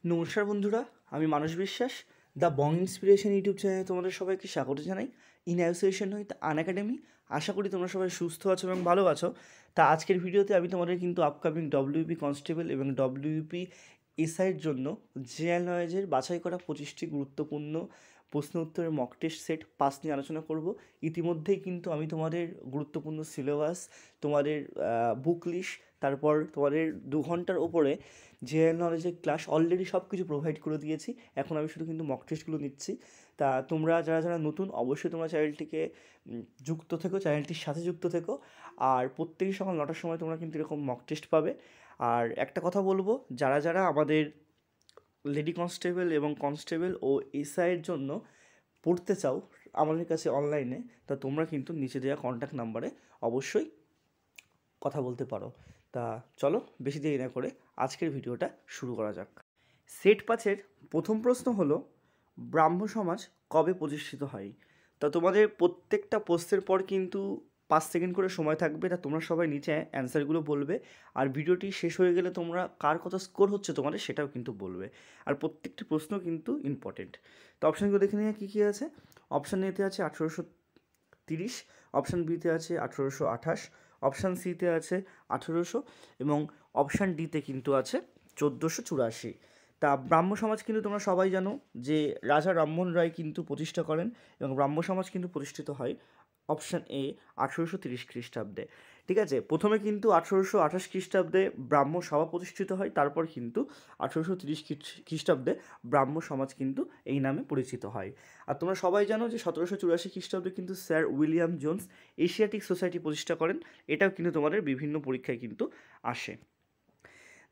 নমস্কার বন্ধুরা, আমি মানস বিশ্বাস। দ্য বং ইন্সপিরেশন ইউটিউব চ্যানেলে তোমাদের সবাইকে স্বাগত জানাই। In association with Unacademy. আশা করি তোমরা সবাই সুস্থ আছো এবং ভালো আছো। তা আজকের ভিডিওতে আমি তোমাদের কিন্তু আপকামিং ডব্লিউপি কনস্টেবল এবং ডব্লিউপি এসআইয়ের জন্য জেনারেল নলেজের বাছাই করা 25টি গুরুত্বপূর্ণ প্রশ্ন উত্তরের মক টেস্ট সেট 5 নিয়ে আলোচনা করব। ইতিমধ্যেই কিন্তু আমি তোমাদের গুরুত্বপূর্ণ সিলেবাস, তোমাদের বুক লিস্ট, তারপর তোমাদের 2 ঘন্টার ওপরে জেনারেল নলেজের ক্লাস অলরেডি সব কিছু প্রোভাইড করে দিয়েছি। এখন আমি শুধু কিন্তু মক টেস্টগুলো নিচ্ছি। তা তোমরা যারা যারা নতুন, অবশ্যই তোমরা চ্যানেলটিকে যুক্ত থেকো, চ্যানেলটির সাথে যুক্ত থেকো। আর প্রত্যেকই সকাল 9টার সময় তোমরা কিন্তু এরকম মক টেস্ট পাবে। আর একটা কথা বলবো, যারা যারা আমাদের লেডি কনস্টেবল এবং কনস্টেবল ও এসআইয়ের জন্য পড়তে চাও আমাদের কাছে অনলাইনে, তা তোমরা কিন্তু নিচে দেওয়া কন্ট্যাক্ট নাম্বারে অবশ্যই কথা বলতে পারো। তা চলো বেশি দেরি না করে আজকের ভিডিওটা শুরু করা যাক। সেট 5-এর প্রথম প্রশ্ন হলো, ব্রাহ্ম সমাজ কবে প্রতিষ্ঠিত হয়? তা তোমাদের প্রত্যেকটা প্রশ্নের পর কিন্তু 5 সেকেন্ড করে সময় থাকবে। তা তোমরা সবাই নিচে অ্যান্সারগুলো বলবে। আর ভিডিওটি শেষ হয়ে গেলে তোমরা কার কত স্কোর হচ্ছে তোমাদের সেটাও কিন্তু বলবে। আর প্রত্যেকটি প্রশ্ন কিন্তু ইম্পর্টেন্ট। তো অপশানগুলো দেখে নিয়ে কী কী আছে। অপশান এতে আছে 1830, অপশান বিতে আছে 1828, অপশান সিতে আছে 1800 এবং অপশান ডিতে কিন্তু আছে 1484। তা ব্রাহ্ম সমাজ কিন্তু তোমরা সবাই জানো যে রাজা রামমোহন রায় কিন্তু প্রতিষ্ঠা করেন এবং ব্রাহ্ম সমাজ কিন্তু প্রতিষ্ঠিত হয় অপশান এ 1830 খ্রিস্টাব্দে। ঠিক আছে, প্রথমে কিন্তু 1828 খ্রিস্টাব্দে ব্রাহ্ম সভা প্রতিষ্ঠিত হয়, তারপর কিন্তু 1830 খ্রিস্টাব্দে ব্রাহ্ম সমাজ কিন্তু এই নামে পরিচিত হয়। আর তোমরা সবাই জানো যে 1784 খ্রিস্টাব্দে কিন্তু sir William Jones Asiatic society প্রতিষ্ঠা করেন। এটাও কিন্তু তোমাদের বিভিন্ন পরীক্ষায় কিন্তু আসে।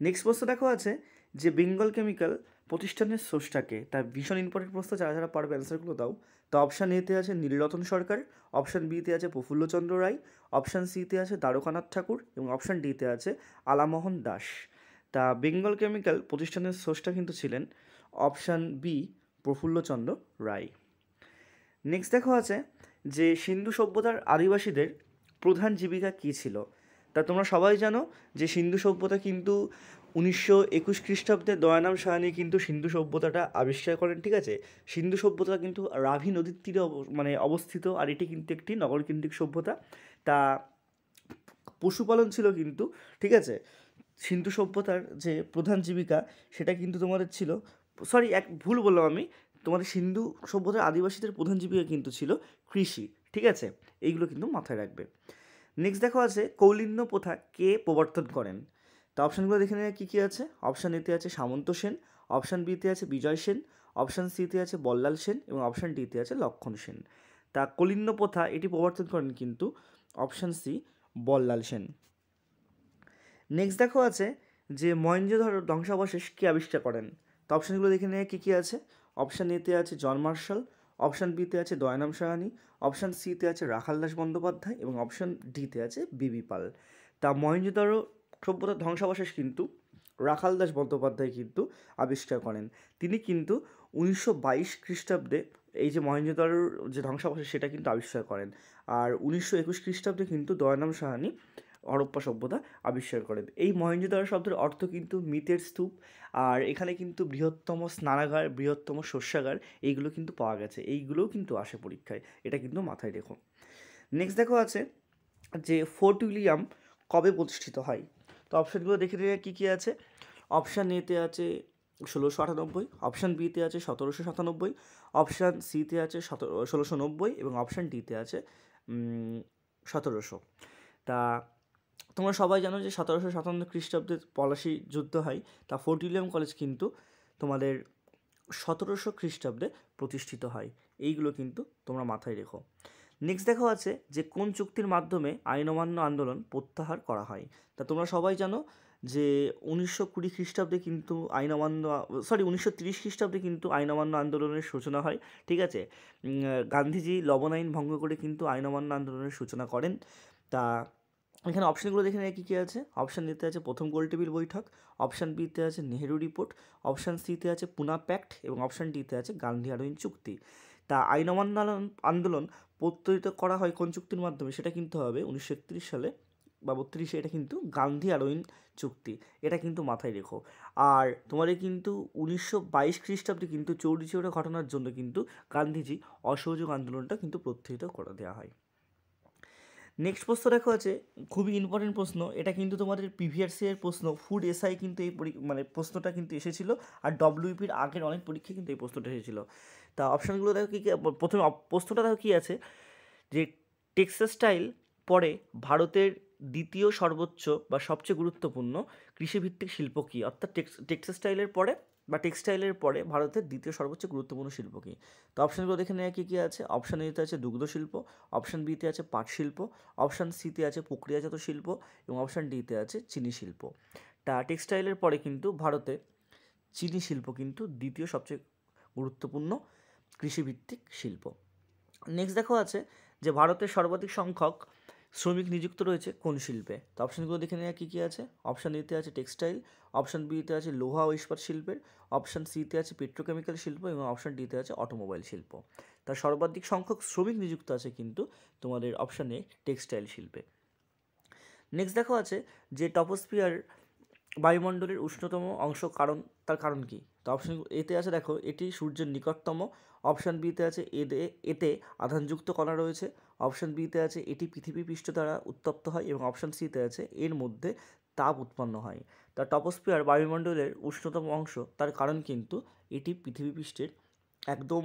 নেক্সট প্রশ্ন দেখো আছে যে বেঙ্গল কেমিক্যাল প্রতিষ্ঠানের স্রষ্টাকে। তার ভীষণ ইম্পর্টেন্ট প্রশ্ন, যারা যারা পারবে অ্যান্সারগুলো দাও। তো অপশান এতে আছে নীলরতন সরকার, অপশান বিতে আছে প্রফুল্লচন্দ্র রায়, অপশান সিতে আছে দ্বারকানাথ ঠাকুর এবং অপশান ডিতে আছে আলামোহন দাস। তা বেঙ্গল কেমিক্যাল প্রতিষ্ঠানের স্রষ্টা কিন্তু ছিলেন অপশান বি প্রফুল্লচন্দ্র রায়। নেক্সট দেখো আছে যে সিন্ধু সভ্যতার আদিবাসীদের প্রধান জীবিকা কী ছিল? তা তোমরা সবাই জানো যে সিন্ধু সভ্যতা কিন্তু 1921 খ্রিস্টাব্দে দয়ানাম সাহানি কিন্তু সিন্ধু সভ্যতাটা আবিষ্কার করেন। ঠিক আছে, সিন্ধু সভ্যতা কিন্তু রাভি নদীর তীরে অবস্থিত, আর এটি কিন্তু একটি নগরকেন্দ্রিক সভ্যতা। তা পশুপালন ছিল কিন্তু, ঠিক আছে, সিন্ধু সভ্যতার যে প্রধান জীবিকা সেটা কিন্তু তোমাদের ছিল, সরি এক ভুল বললাম আমি, তোমাদের সিন্ধু সভ্যতার আদিবাসীদের প্রধান জীবিকা কিন্তু ছিল কৃষি। ঠিক আছে, এইগুলো কিন্তু মাথায় রাখবে। নেক্সট দেখো আছে কৌলিন্য প্রথা কে প্রবর্তন করেন? তা অপশানগুলো দেখে নেওয়া কী কী আছে। অপশান এতে আছে সামন্ত সেন, অপশান বিতে আছে বিজয় সেন, অপশান সিতে আছে বল্লাল সেন এবং অপশান ডিতে আছে লক্ষণ সেন। তা কৌলিন্য প্রথা এটি প্রবর্তন করেন কিন্তু option C Ballal Sen. Next দেখো আছে যে মহেঞ্জোদারো ধ্বংসাবশেষ কে আবিষ্কার করেন? তো অপশানগুলো দেখে নেওয়া কী কী আছে। অপশান এতে আছে জন মার্শাল, অপশান বিতে আছে দয়ানাম সাহানি, অপশান সিতে আছে রাখাল দাস বন্দ্যোপাধ্যায় এবং অপশান ডিতে আছে বিবি পাল। তা মহেঞ্জোদারো সভ্যতার ধ্বংসাবশেষ কিন্তু রাখাল দাস বন্দ্যোপাধ্যায় কিন্তু আবিষ্কার করেন। তিনি কিন্তু 1922 খ্রিস্টাব্দে এই যে মহেঞ্জোদারোর যে ধ্বংসাবশেষ সেটা কিন্তু আবিষ্কার করেন। আর 1921 খ্রিস্টাব্দে কিন্তু দয়ানাম সাহানি হরপ্পা সভ্যতা আবিষ্কার করেন। এই মহেঞ্জোদারো শব্দের অর্থ কিন্তু মিতের স্তূপ। আর এখানে কিন্তু বৃহত্তম স্নানাগার, বৃহত্তম শস্যাগার এইগুলো কিন্তু পাওয়া গেছে। এইগুলোও কিন্তু আসে পরীক্ষায়, এটা কিন্তু মাথায় রেখো। নেক্সট দেখো আছে যে ফোর্ট উইলিয়াম কবে প্রতিষ্ঠিত হয়? তো অপশানগুলো দেখে নিয়ে কী কী আছে। অপশান এতে আছে 1698, অপশান বিতে আছে 1797, অপশান সিতে আছে 1690 এবং অপশান ডিতে আছে 1700। তা তোমরা সবাই জানো যে 1757 খ্রিস্টাব্দে পলাশি যুদ্ধ হয়। তা ফোর্ট উইলিয়াম কলেজ কিন্তু তোমাদের 1700 খ্রিস্টাব্দে প্রতিষ্ঠিত হয়। এইগুলো কিন্তু তোমরা মাথায় রেখো। নেক্সট দেখা আছে যে কোন চুক্তির মাধ্যমে আইন অমান্য আন্দোলন প্রত্যাহার করা হয়? তা তোমরা সবাই জানো যে 1920 খ্রিস্টাব্দে কিন্তু 1930 খ্রিস্টাব্দে কিন্তু আইন অমান্য আন্দোলনের সূচনা হয়। ঠিক আছে, গান্ধীজি লবণ আইন ভঙ্গ করে কিন্তু আইন অমান্য আন্দোলনের সূচনা করেন। তা এখানে অপশানগুলো দেখে নেয় কী কী আছে। অপশান এতে আছে প্রথম গোলটেবিল বৈঠক, অপশান বিতে আছে নেহেরু রিপোর্ট, অপশান সিতে আছে পুনা প্যাক্ট এবং অপশান ডিতে আছে গান্ধী আরোইন চুক্তি। তা আইন অমান্য আন্দোলন প্রত্যয়িত করা হয় কোন চুক্তির মাধ্যমে? সেটা কিন্তু হবে 1931 সালে বা 32, এটা কিন্তু গান্ধী আরোইন চুক্তি, এটা কিন্তু মাথায় রেখো। আর তোমাদের কিন্তু 1922 খ্রিস্টাব্দে কিন্তু চৌরি চৌরা ঘটনার জন্য কিন্তু গান্ধীজি অসহযোগ আন্দোলনটা কিন্তু প্রত্যয়িত করে দেওয়া হয়। নেক্সট প্রশ্ন দেখো আছে, খুবই ইম্পর্টেন্ট প্রশ্ন, এটা কিন্তু তোমাদের প্রিভিয়াস ইয়ারের প্রশ্ন, ফুড এসআই কিন্তু এই মানে প্রশ্নটা কিন্তু এসেছিলো, আর ডব্লিউপির আগের অনেক পরীক্ষায় কিন্তু এই প্রশ্নটা এসেছিলো। তা অপশানগুলো দেখো কী কী, প্রথমে প্রশ্নটা দেখো কী আছে, যে টেক্সটাইল পরে ভারতের দ্বিতীয় সর্বোচ্চ বা সবচেয়ে গুরুত্বপূর্ণ কৃষিভিত্তিক শিল্প কী, অর্থাৎ টেক্সটাইলের পরে বা টেক্সটাইলের পরে ভারতের দ্বিতীয় সর্বোচ্চ গুরুত্বপূর্ণ শিল্প কী। তো অপশানগুলো দেখে নেওয়া কী কী আছে। অপশান এতে আছে দুগ্ধ শিল্প, অপশান বিতে আছে পাট শিল্প, অপশান সিতে আছে প্রক্রিয়াজাত শিল্প এবং অপশান ডিতে আছে চিনি শিল্প। তা টেক্সটাইলের পরে কিন্তু ভারতে চিনি শিল্প কিন্তু দ্বিতীয় সবচেয়ে গুরুত্বপূর্ণ কৃষিভিত্তিক শিল্প। নেক্সট দেখো আছে যে ভারতের সর্বাধিক সংখ্যক শ্রমিক নিযুক্ত রয়েছে কোন শিল্পে। তো অপশানগুলো দেখে নেওয়া কী কী আছে। অপশান এতে আছে টেক্সটাইল, অপশান বিতে আছে লোহা ও ইস্পাত শিল্পের, অপশান সিতে আছে পেট্রোকেমিক্যাল শিল্প এবং অপশান ডিতে আছে অটোমোবাইল শিল্প। তার সর্বাধিক সংখ্যক শ্রমিক নিযুক্ত আছে কিন্তু তোমাদের অপশানে টেক্সটাইল শিল্পে। নেক্সট দেখো আছে যে টপোস্ফিয়ার বায়ুমণ্ডলের উষ্ণতম অংশ তার কারণ কী। তো অপশান এতে আছে দেখো এটি সূর্যের নিকটতম, অপশান বিতে আছে এতে আধানযুক্ত কণা রয়েছে, অপশান বিতে আছে এটি পৃথিবী পৃষ্ঠ দ্বারা উত্তপ্ত হয় এবং অপশান সিতে আছে এর মধ্যে তাপ উৎপন্ন হয়। তা টপোস্ফিয়ার বায়ুমণ্ডলের উষ্ণতম অংশ তার কারণ কিন্তু এটি পৃথিবী পৃষ্ঠের একদম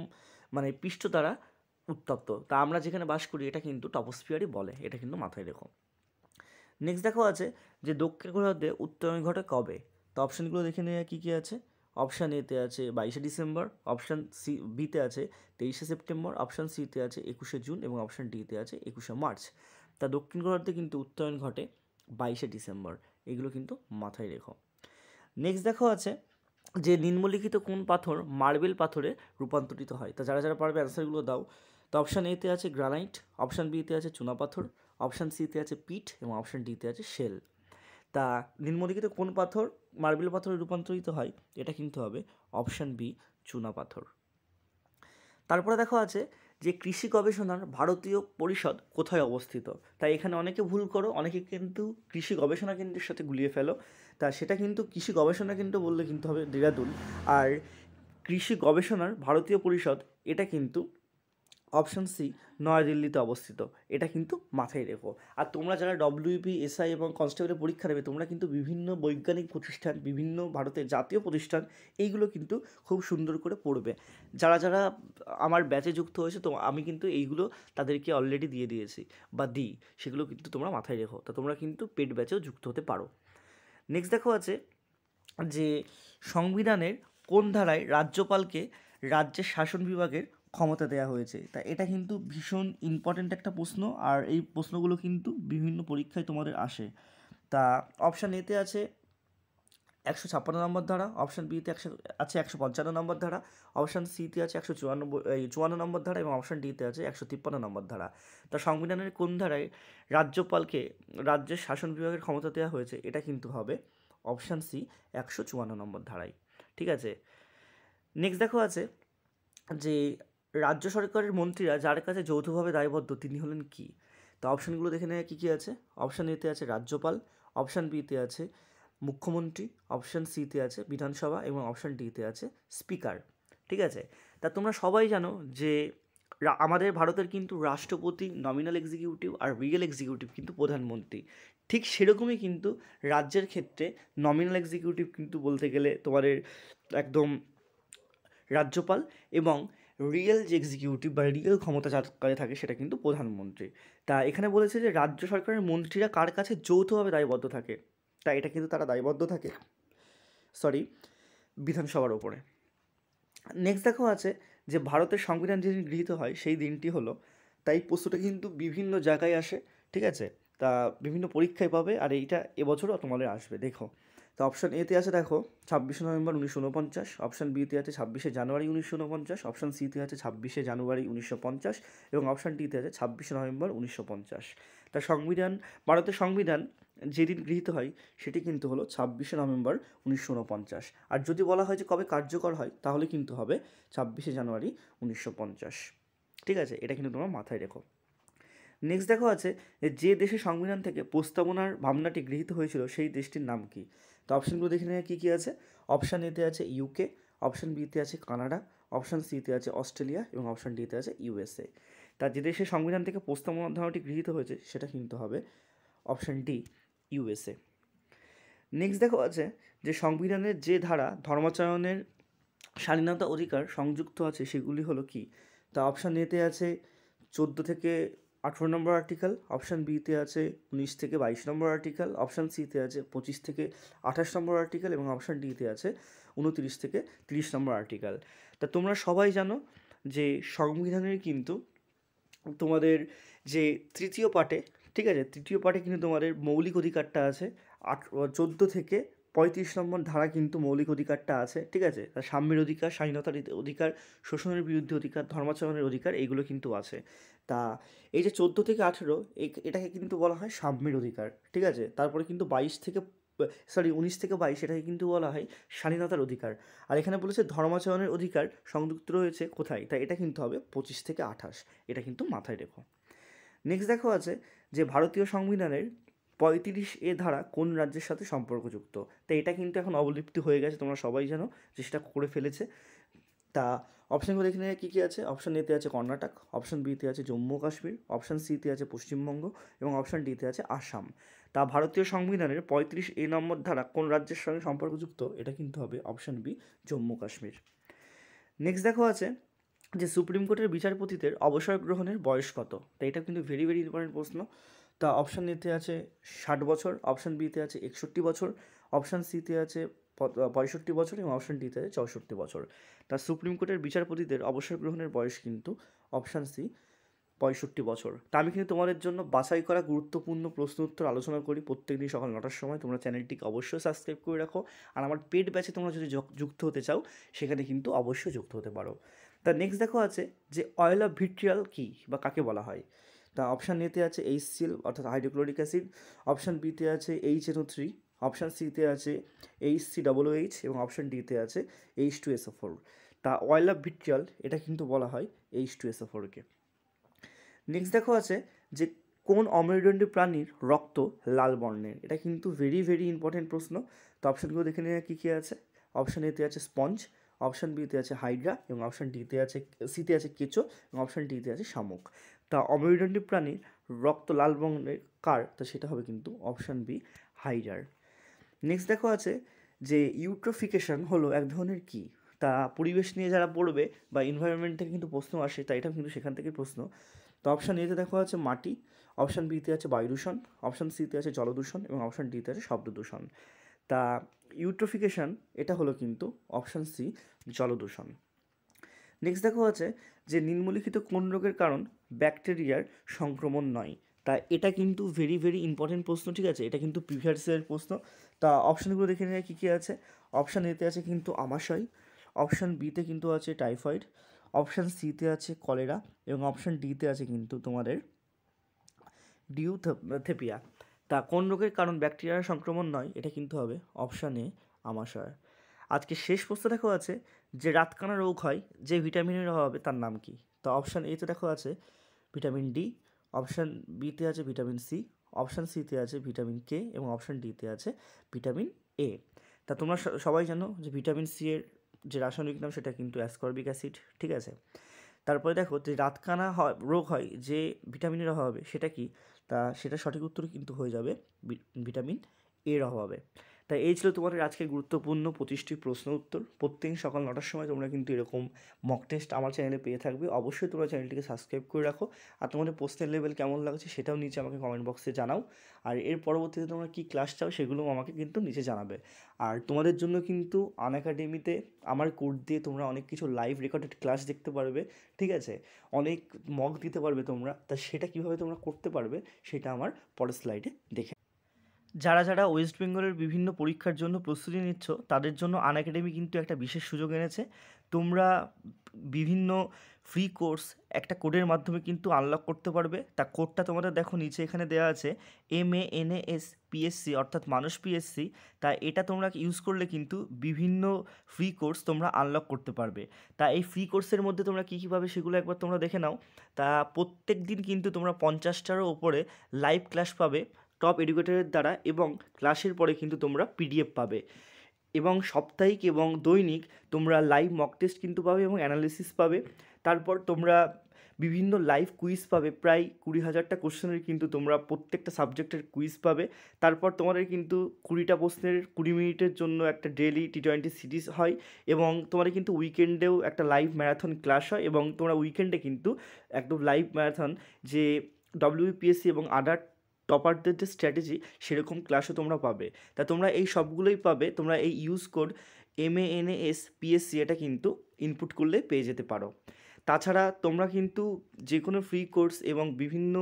মানে পৃষ্ঠ দ্বারা উত্তপ্ত, তা আমরা যেখানে বাস করি এটা কিন্তু টপোস্ফিয়ারই বলে, এটা কিন্তু মাথায় রেখো। নেক্সট দেখো আছে যে দক্ষিণ গোলার্ধে উত্তরায়ণ ঘটে কবে। তো অপশানগুলো দেখে নেওয়া কী কী আছে। অপশান এতে আছে 22শে ডিসেম্বর, অপশান বিতে আছে 23শে সেপ্টেম্বর, অপশান সিতে আছে 21শে জুন এবং অপশান ডিতে আছে 21শে মার্চ। তা দক্ষিণ গোলার্ধে কিন্তু উত্তরায়ণ ঘটে 22শে ডিসেম্বর, এগুলো কিন্তু মাথায় রেখো। নেক্সট দেখো আছে যে নিম্নলিখিত কোন পাথর মার্বেল পাথরে রূপান্তরিত হয়। তা যারা যারা পারবে অ্যান্সারগুলো দাও। তো অপশান এতে আছে গ্রানাইট, অপশান বিতে আছে চুনাপাথর, অপশান সিতে আছে পিট এবং অপশান ডিতে আছে শেল। তা নিম্নলিখিত কোন পাথর মার্বেল পাথরে রূপান্তরিত হয়, এটা কিন্তু হবে অপশান বি চুনাপাথর। তারপরে দেখো আছে যে কৃষি গবেষণার ভারতীয় পরিষদ কোথায় অবস্থিত। তাই এখানে অনেকে ভুল করো, অনেকে কিন্তু কৃষি গবেষণা কেন্দ্রের সাথে গুলিয়ে ফেলো। তা সেটা কিন্তু কৃষি গবেষণা কেন্দ্র বললে কিন্তু হবে দেরাদুন, আর কৃষি গবেষণার ভারতীয় পরিষদ এটা কিন্তু অপশান সি নয়াদিল্লিতে অবস্থিত, এটা কিন্তু মাথায় রেখো। আর তোমরা যারা ডব্লিউপি এসআই এবং কনস্টেবলের পরীক্ষা দেবে তোমরা কিন্তু বিভিন্ন বৈজ্ঞানিক প্রতিষ্ঠান, বিভিন্ন ভারতের জাতীয় প্রতিষ্ঠান এইগুলো কিন্তু খুব সুন্দর করে পড়বে। যারা যারা আমার ব্যাচে যুক্ত হয়েছে তো আমি কিন্তু এইগুলো তাদেরকে অলরেডি দিয়ে দিয়েছি বা দিই, সেগুলো কিন্তু তোমরা মাথায় রেখো। তা তোমরা কিন্তু পেড ব্যাচেও যুক্ত হতে পারো। নেক্সট দেখো আছে যে সংবিধানের কোন ধারায় রাজ্যপালকে রাজ্যের শাসন বিভাগের ক্ষমতা দেওয়া হয়েছে। তা এটা কিন্তু ভীষণ ইম্পর্ট্যান্ট একটা প্রশ্ন, আর এই প্রশ্নগুলো কিন্তু বিভিন্ন পরীক্ষায় তোমাদের আসে। তা অপশান এতে আছে 156 নম্বর ধারা, অপশান বিতে আছে 155 নম্বর ধারা, অপশান সিতে আছে 154 নম্বর ধারা এবং অপশান ডিতে আছে 153 নম্বর ধারা। তা সংবিধানের কোন ধারায় রাজ্যপালকে রাজ্যের শাসন বিভাগের ক্ষমতা দেওয়া হয়েছে, এটা কিন্তু হবে অপশান সি 154 নম্বর ধারায়। ঠিক আছে। নেক্সট দেখো আছে যে রাজ্য সরকারের মন্ত্রীরা যার কাছে যৌথভাবে দায়বদ্ধ তিনি হলেন কি। তো অপশানগুলো দেখে নেওয়া কী কী আছে। অপশান এতে আছে রাজ্যপাল, অপশান বিতে আছে মুখ্যমন্ত্রী, অপশান সিতে আছে বিধানসভা এবং অপশান ডিতে আছে স্পিকার। ঠিক আছে। তা তোমরা সবাই জানো যে আমাদের ভারতের কিন্তু রাষ্ট্রপতি নমিনাল এক্সিকিউটিভ আর রিয়েল এক্সিকিউটিভ কিন্তু প্রধানমন্ত্রী। ঠিক সেরকমই কিন্তু রাজ্যের ক্ষেত্রে নমিনাল এক্সিকিউটিভ কিন্তু বলতে গেলে তোমাদের একদম রাজ্যপাল এবং রিয়েল যে এক্সিকিউটিভ বা রিয়েল ক্ষমতা যার কাছে থাকে সেটা কিন্তু প্রধানমন্ত্রী। তা এখানে বলেছে যে রাজ্য সরকারের মন্ত্রীরা কার কাছে যৌথভাবে দায়বদ্ধ থাকে, তা এটা কিন্তু তারা দায়বদ্ধ থাকে বিধানসভার ওপরে। নেক্সট দেখো আছে যে ভারতের সংবিধান যেদিন গৃহীত হয় সেই দিনটি হলো, তাই প্রশ্নটা কিন্তু বিভিন্ন জায়গায় আসে। ঠিক আছে। তা বিভিন্ন পরীক্ষায় পাবে, আর এইটা এবছরও তোমাদের আসবে। দেখো তো অপশান এতে আছে দেখো 26শে নভেম্বর 1949, অপশান বিতে আছে 26শে জানুয়ারি 1949, অপশান সিতে আছে 26শে জানুয়ারি 1950 এবং অপশান ডিতে আছে 26শে নভেম্বর 1950। তা ভারতের সংবিধান যেদিন গৃহীত হয় সেটি কিন্তু হলো 26শে নভেম্বর 1949, আর যদি বলা হয় যে কবে কার্যকর হয় তাহলে কিন্তু হবে 26শে জানুয়ারি 1950। ঠিক আছে, এটা কিন্তু তোমরা মাথায় রেখো। নেক্সট দেখো আছে যে দেশের সংবিধান থেকে প্রস্তাবনার ভাবনাটি গৃহীত হয়েছিল সেই দেশটির নাম কি। তো অপশানগুলো দেখে নেওয়া কী কী আছে। অপশান এতে আছে ইউকে, অপশান বিতে আছে কানাডা, অপশান সিতে আছে অস্ট্রেলিয়া এবং অপশান ডিতে আছে ইউএসএ। তার যে দেশের সংবিধান থেকে প্রস্তাবনার ধারণাটি গৃহীত হয়েছে সেটা কিন্তু হবে অপশান ডি ইউএসএ। নেক্সট দেখো আছে যে সংবিধানের যে ধারা ধর্মাচরণের স্বাধীনতা অধিকার সংযুক্ত আছে সেগুলি হলো কি। তা অপশান এতে আছে 14 থেকে 18 নম্বর আর্টিকেল, অপশান বিতে আছে 19 থেকে 22 নম্বর আর্টিকেল, অপশান সিতে আছে 25 থেকে 28 নম্বর আর্টিকেল এবং অপশান ডিতে আছে 29 থেকে 30 নম্বর আর্টিকেল। তা তোমরা সবাই জানো যে সংবিধানের কিন্তু তোমাদের যে তৃতীয় পার্টে, ঠিক আছে, তৃতীয় পার্টে কিন্তু তোমাদের মৌলিক অধিকারটা আছে 14 থেকে 35 নম্বর ধারা কিন্তু মৌলিক অধিকারটা আছে, ঠিক আছে। তার সাম্যের অধিকার, স্বাধীনতার অধিকার, শোষণের বিরুদ্ধে অধিকার, ধর্মাচরণের অধিকার, এইগুলো কিন্তু আছে। তা এই যে 14 থেকে 18 এটাকে কিন্তু বলা হয় সাম্যের অধিকার, ঠিক আছে। তারপরে কিন্তু 19 থেকে 22 এটাকে কিন্তু বলা হয় স্বাধীনতার অধিকার। আর এখানে বলেছে ধর্মাচরণের অধিকার সংযুক্ত রয়েছে কোথায়, তাই এটা কিন্তু হবে 25 থেকে 28, এটা কিন্তু মাথায় রেখো। নেক্সট দেখো আছে যে ভারতীয় সংবিধানের 35A ধারা কোন রাজ্যের সাথে সম্পর্কযুক্ত। তো এটা কিন্তু এখন অবলুপ্তি হয়ে গেছে, তোমরা সবাই জানো যে সেটা করে ফেলেছে। তা অপশানগুলো এখানে কী কী আছে। অপশান এতে আছে কর্ণাটক, অপশান বিতে আছে জম্মু কাশ্মীর, অপশান সিতে আছে পশ্চিমবঙ্গ এবং অপশান ডিতে আছে আসাম। তা ভারতীয় সংবিধানের 35A নম্বর ধারা কোন রাজ্যের সঙ্গে সম্পর্কযুক্ত, এটা কিন্তু হবে option B Jammu Kashmir. Next দেখো আছে যে সুপ্রিম কোর্টের বিচারপতিদের অবসর গ্রহণের বয়স কত। তো এটা কিন্তু ভেরি ভেরি ইম্পর্টেন্ট প্রশ্ন। তা অপশান এতে আছে 60 বছর, অপশান বিতে আছে 61 বছর, অপশান সিতে আছে 65 বছর এবং অপশান ডিতে আছে 64 বছর। তা সুপ্রিম কোর্টের বিচারপতিদের অবসর গ্রহণের বয়স কিন্তু অপশান সি 65 বছর। তা আমি কিন্তু তোমাদের জন্য বাছাই করা গুরুত্বপূর্ণ প্রশ্ন উত্তর আলোচনা করি প্রত্যেকদিন সকাল 9টার সময়। তোমরা চ্যানেলটিকে অবশ্যই সাবস্ক্রাইব করে রাখো। আর আমার পেড ব্যাচে তোমরা যদি যুক্ত হতে চাও সেখানে কিন্তু অবশ্যই যুক্ত হতে পারো। তা নেক্সট দেখো আছে যে অয়েল অফ ভিট্রিয়াল কী বা কাকে বলা হয়। তা অপশান এতে আছে HCl অর্থাৎ হাইড্রোক্লোরিক অ্যাসিড, অপশান বিতে আছে HNO3, অপশান সিতে আছে HCOOH এবং অপশান ডিতে আছে H2SO4। তা অয়েল অফ ভিট্রিয়াল এটা কিন্তু বলা হয় H2SO4কে। নেক্সট দেখো আছে যে কোন অমেরুদণ্ডী প্রাণীর রক্ত লাল বর্ণের। এটা কিন্তু ভেরি ভেরি ইম্পর্টেন্ট প্রশ্ন। তো অপশানগুলো দেখে নেওয়া কী কী আছে। অপশান এতে আছে স্পঞ্জ, অপশান বিতে আছে হাইড্রা এবং অপশান ডিতে আছে সিতে আছে কেঁচো এবং অপশান ডিতে আছে শামুক। তা অমেরুদণ্ডী প্রাণীর রক্ত লাল বর্ণের কার, তো সেটা হবে কিন্তু অপশান বি হাইড্রার। নেক্সট দেখো আছে যে ইউট্রোফিকেশন হলো এক ধরনের কী। তা পরিবেশ নিয়ে যারা পড়বে বা এনভায়রনমেন্ট থেকে কিন্তু প্রশ্ন আসে, তাই এটা কিন্তু সেখান থেকে প্রশ্ন। তো অপশান এতে দেখো আছে মাটি, অপশান বিতে আছে বায়ু দূষণ, অপশান সিতে আছে জলদূষণ এবং অপশান ডিতে আছে শব্দ দূষণ। তা ইউট্রোফিকেশন এটা হলো কিন্তু অপশান সি জলদূষণ। নেক্সট দেখো আছে যে নিম্নলিখিত কোন রোগের কারণ ব্যাকটেরিয়ার সংক্রমণ নয়। তা এটা কিন্তু ভেরি ভেরি ইম্পর্টেন্ট প্রশ্ন, ঠিক আছে। এটা কিন্তু প্রিভিয়াস ইয়ারের প্রশ্ন। তা অপশানগুলো দেখে নেওয়া কী কী আছে। অপশান এতে আছে কিন্তু আমাশয়, অপশান বিতে কিন্তু আছে টাইফয়েড, অপশান সিতে আছে কলেরা এবং অপশান ডিতে আছে কিন্তু তোমাদের ডিউথেপিয়া। তা কোন রোগের কারণ ব্যাকটেরিয়ার সংক্রমণ নয়, এটা কিন্তু হবে অপশান এ আমাশয়। আজকে শেষ প্রশ্ন দেখো আছে যে রাতকানা রোগ হয় যে ভিটামিনের অভাবে তার নাম কি। তো অপশান এতে দেখো আছে ভিটামিন ডি, অপশান বিতে আছে ভিটামিন সি, অপশান সিতে আছে ভিটামিন কে এবং অপশান ডিতে আছে ভিটামিন এ। তা তোমরা সবাই জানো যে ভিটামিন সি এর যে রাসায়নিক নাম সেটা কিন্তু অ্যাসকর্বিক অ্যাসিড, ঠিক আছে। তারপরে দেখো যে রাতকানা রোগ হয় যে ভিটামিনের অভাবে সেটা কি। তা সেটা সঠিক উত্তর কিন্তু হয়ে যাবে ভিটামিন এর অভাবে। তাই এই ছিল তোমাদের আজকের গুরুত্বপূর্ণ 25টি প্রশ্ন উত্তর। প্রত্যেক সকাল 9টার সময় তোমরা কিন্তু এরকম মক টেস্ট আমার চ্যানেলে পেয়ে থাকবে। অবশ্যই তোমরা চ্যানেলটিকে সাবস্ক্রাইব করে রাখো। আর তোমাদের প্রশ্নের লেভেল কেমন লাগছে সেটাও নিচে আমাকে কমেন্ট বক্সে জানাও। আর এর পরবর্তীতে তোমরা কী ক্লাস চাও সেগুলোও আমাকে কিন্তু নিচে জানাবে। আর তোমাদের জন্য কিন্তু আনএকাডেমিতে আমার কোড দিয়ে তোমরা অনেক কিছু লাইভ রেকর্ডেড ক্লাস দেখতে পারবে, ঠিক আছে। অনেক মক দিতে পারবে তোমরা। তা সেটা কীভাবে তোমরা করতে পারবে সেটা আমার পরের স্লাইডে দেখে। যারা ওয়েস্ট বেঙ্গলের বিভিন্ন পরীক্ষার জন্য প্রস্তুতি নিচ্ছ তাদের জন্য আনএকাডেমি কিন্তু একটা বিশেষ সুযোগ এনেছে। তোমরা বিভিন্ন ফ্রি কোর্স একটা কোডের মাধ্যমে কিন্তু আনলক করতে পারবে। তা কোডটা তোমাদের দেখো নিচে এখানে দেওয়া আছে, MANSPSC অর্থাৎ মানুষ পিএসসি। তা এটা তোমরা ইউজ করলে কিন্তু বিভিন্ন ফ্রি কোর্স তোমরা আনলক করতে পারবে। তা এই ফ্রি কোর্সের মধ্যে তোমরা কী কী পাবে সেগুলো একবার তোমরা দেখে নাও। তা প্রত্যেক দিন কিন্তু তোমরা 50টারও ওপরে লাইভ ক্লাস পাবে টপ এডুকেটরের দ্বারা, এবং ক্লাসের পরে কিন্তু তোমরা PDF পাবে, এবং সাপ্তাহিক এবং দৈনিক তোমরা লাইভ মক টেস্ট কিন্তু পাবে এবং অ্যানালিসিস পাবে। তারপর তোমরা বিভিন্ন লাইভ কুইজ পাবে, প্রায় 20,000টা কোশ্চেনের কিন্তু তোমরা প্রত্যেকটা সাবজেক্টের কুইজ পাবে। তারপর তোমাদের কিন্তু 20টা প্রশ্নের 20 মিনিটের জন্য একটা ডেইলি T20 সিরিজ হয়, এবং তোমাদের কিন্তু উইকেন্ডেও একটা লাইভ ম্যারাথন ক্লাস হয়, এবং তোমরা উইকেন্ডে কিন্তু একদম লাইভ ম্যারাথন যে WBPSC এবং আদার টপারদের যে স্ট্র্যাটেজি সেরকম ক্লাসও তোমরা পাবে। তা তোমরা এই সবগুলোই পাবে, তোমরা এই ইউজ কোড MANSPSC এটা কিন্তু ইনপুট করলে পেয়ে যেতে পারো। তাছাড়া তোমরা কিন্তু যে কোনো ফ্রি কোর্স এবং বিভিন্ন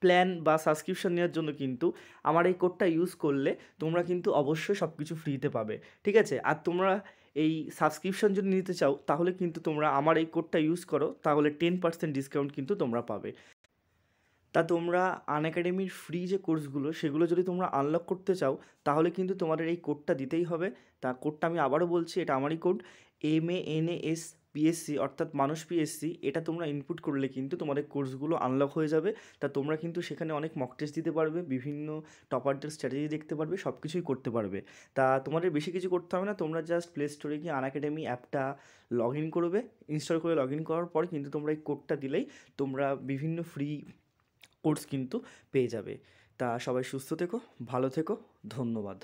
প্ল্যান বা সাবস্ক্রিপশন নেওয়ার জন্য কিন্তু আমার এই কোডটা ইউজ করলে তোমরা কিন্তু অবশ্যই সব কিছু ফ্রিতে পাবে, ঠিক আছে? আর তোমরা এই সাবস্ক্রিপশন যদি নিতে চাও তাহলে কিন্তু তোমরা আমার এই কোডটা ইউজ করো, তাহলে 10% ডিসকাউন্ট কিন্তু তোমরা পাবে। তা তোমরা আনএকাডেমির ফ্রি যে কোর্সগুলো সেগুলো যদি তোমরা আনলক করতে চাও তাহলে কিন্তু তোমাদের এই কোডটা দিতেই হবে। তা কোডটা আমি আবারও বলছি, এটা আমারই কোড, MANSPSC অর্থাৎ মানুষ পিএসসি। এটা তোমরা ইনপুট করলে কিন্তু তোমাদের কোর্সগুলো আনলক হয়ে যাবে। তা তোমরা কিন্তু সেখানে অনেক মক টেস্ট দিতে পারবে, বিভিন্ন টপারদের স্ট্র্যাটেজি দেখতে পারবে, সব কিছুই করতে পারবে। তা তোমাদের বেশি কিছু করতে হবে না, তোমরা জাস্ট প্লে স্টোরে গিয়ে আনএকাডেমি অ্যাপটা লগ ইন করবে। ইনস্টল করে লগ ইন করার পর কিন্তু তোমরা এই কোডটা দিলেই তোমরা বিভিন্ন ফ্রি কোর্স কিন্তু পেয়ে যাবে। তা সবাই সুস্থ থেকো, ভালো থেকো, ধন্যবাদ।